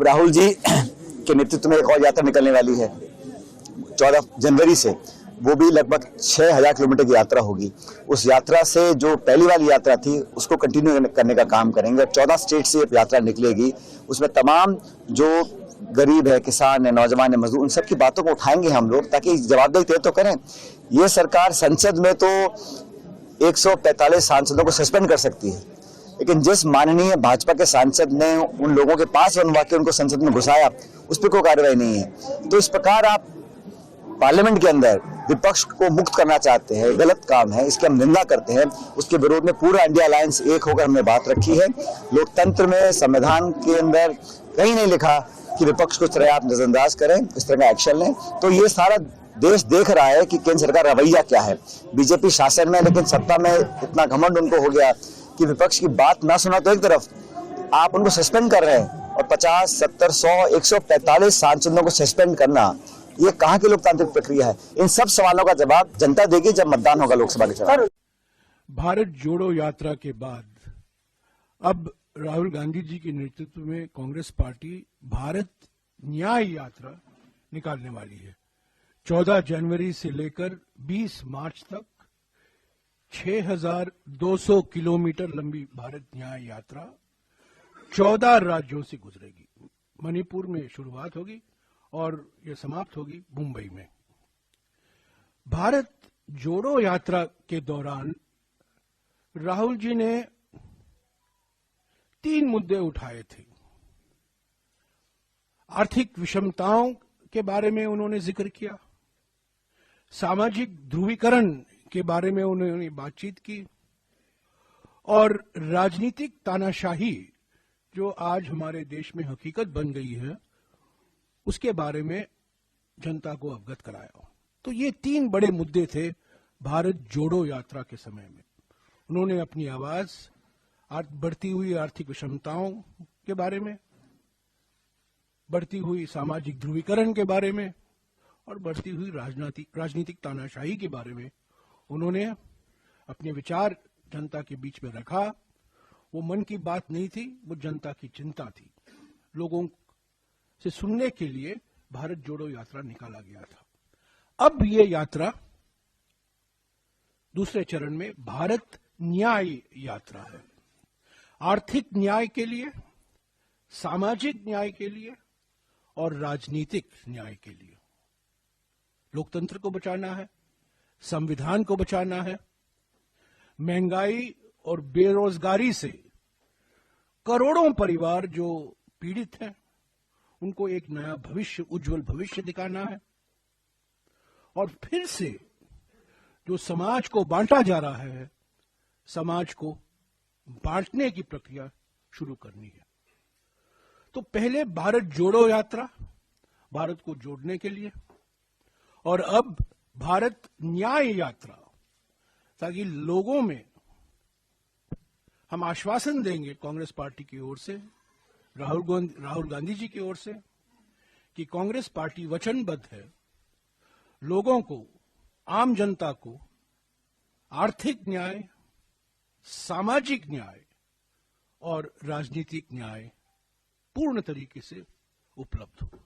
अब राहुल जी के नेतृत्व में एक और यात्रा निकलने वाली है 14 जनवरी से, वो भी लगभग 6000 किलोमीटर की यात्रा होगी। उस यात्रा से जो पहली वाली यात्रा थी उसको कंटिन्यू करने का काम करेंगे। 14 स्टेट से यात्रा निकलेगी, उसमें तमाम जो गरीब है, किसान है, नौजवान है, मजदूर, उन सब की बातों को उठाएंगे हम लोग, ताकि जवाबदेही तय तो करें। ये सरकार संसद में तो 145 सांसदों को सस्पेंड कर सकती है, लेकिन जिस माननीय भाजपा के सांसद ने उन लोगों के पास बनवा के उनको संसद में घुसाया, उस पर कोई कार्रवाई नहीं है। तो इस प्रकार आप पार्लियामेंट के अंदर विपक्ष को मुक्त करना चाहते हैं, गलत काम है, इसकी हम निंदा करते हैं। उसके विरोध में पूरा इंडिया अलायंस एक होकर हमने बात रखी है। लोकतंत्र में, संविधान के अंदर कहीं नहीं लिखा कि विपक्ष को इस तरह आप नजरअंदाज करें, इस तरह का एक्शन लें। तो ये सारा देश देख रहा है कि केंद्र सरकार रवैया क्या है। बीजेपी शासन में, लेकिन सत्ता में इतना घमंड उनको हो गया कि विपक्ष की बात ना सुना तो एक तरफ आप उनको सस्पेंड कर रहे हैं, और 50, 70, 100, 145 सांसदों को सस्पेंड करना, ये कहाँ की लोकतांत्रिक प्रक्रिया है? इन सब सवालों का जवाब जनता देगी जब मतदान होगा लोकसभा के चुनाव। भारत जोड़ो यात्रा के बाद अब राहुल गांधी जी के नेतृत्व में कांग्रेस पार्टी भारत न्याय यात्रा निकालने वाली है। 14 जनवरी से लेकर 20 मार्च तक 6200 किलोमीटर लंबी भारत न्याय यात्रा 14 राज्यों से गुजरेगी। मणिपुर में शुरुआत होगी और यह समाप्त होगी मुंबई में। भारत जोड़ो यात्रा के दौरान राहुल जी ने 3 मुद्दे उठाए थे। आर्थिक विषमताओं के बारे में उन्होंने जिक्र किया, सामाजिक ध्रुवीकरण के बारे में उन्होंने बातचीत की, और राजनीतिक तानाशाही जो आज हमारे देश में हकीकत बन गई है उसके बारे में जनता को अवगत कराया। तो ये 3 बड़े मुद्दे थे भारत जोड़ो यात्रा के समय में। उन्होंने अपनी आवाज बढ़ती हुई आर्थिक विषमताओं के बारे में, बढ़ती हुई सामाजिक ध्रुवीकरण के बारे में, और बढ़ती हुई राजनीतिक तानाशाही के बारे में उन्होंने अपने विचार जनता के बीच में रखा। वो मन की बात नहीं थी, वो जनता की चिंता थी। लोगों से सुनने के लिए भारत जोड़ो यात्रा निकाला गया था। अब ये यात्रा दूसरे चरण में भारत न्याय यात्रा है। आर्थिक न्याय के लिए, सामाजिक न्याय के लिए और राजनीतिक न्याय के लिए। लोकतंत्र को बचाना है, संविधान को बचाना है। महंगाई और बेरोजगारी से करोड़ों परिवार जो पीड़ित हैं, उनको एक नया भविष्य, उज्जवल भविष्य दिखाना है। और फिर से जो समाज को बांटा जा रहा है, समाज को बांटने की प्रक्रिया शुरू करनी है। तो पहले भारत जोड़ो यात्रा, भारत को जोड़ने के लिए, और अब भारत न्याय यात्रा, ताकि लोगों में हम आश्वासन देंगे कांग्रेस पार्टी की ओर से, राहुल गांधी जी की ओर से, कि कांग्रेस पार्टी वचनबद्ध है लोगों को, आम जनता को आर्थिक न्याय, सामाजिक न्याय और राजनीतिक न्याय पूर्ण तरीके से उपलब्ध हो।